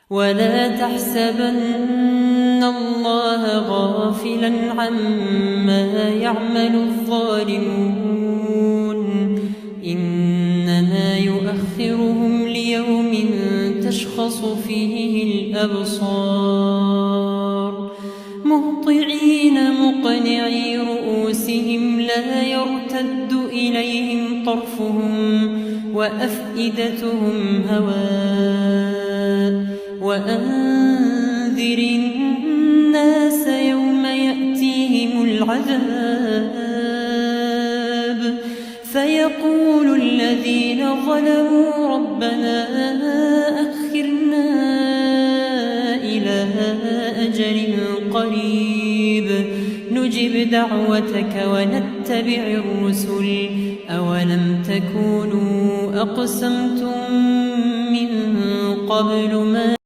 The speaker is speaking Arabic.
ولا تحسبن الله غافلا عما يعمل الظالمون إنما يؤخرهم ليوم تشخص فيه الأبصار مهطعين مقنعي رؤوسهم لا يرتد إليهم طرفهم وأفئدتهم هواء وأنذر الناس يوم يأتيهم العذاب فيقول الذين ظلموا ربنا أخرنا إلى أجل قريب نجب دعوتك ونتبع الرسل أولم تكونوا أقسمتم من قبل ما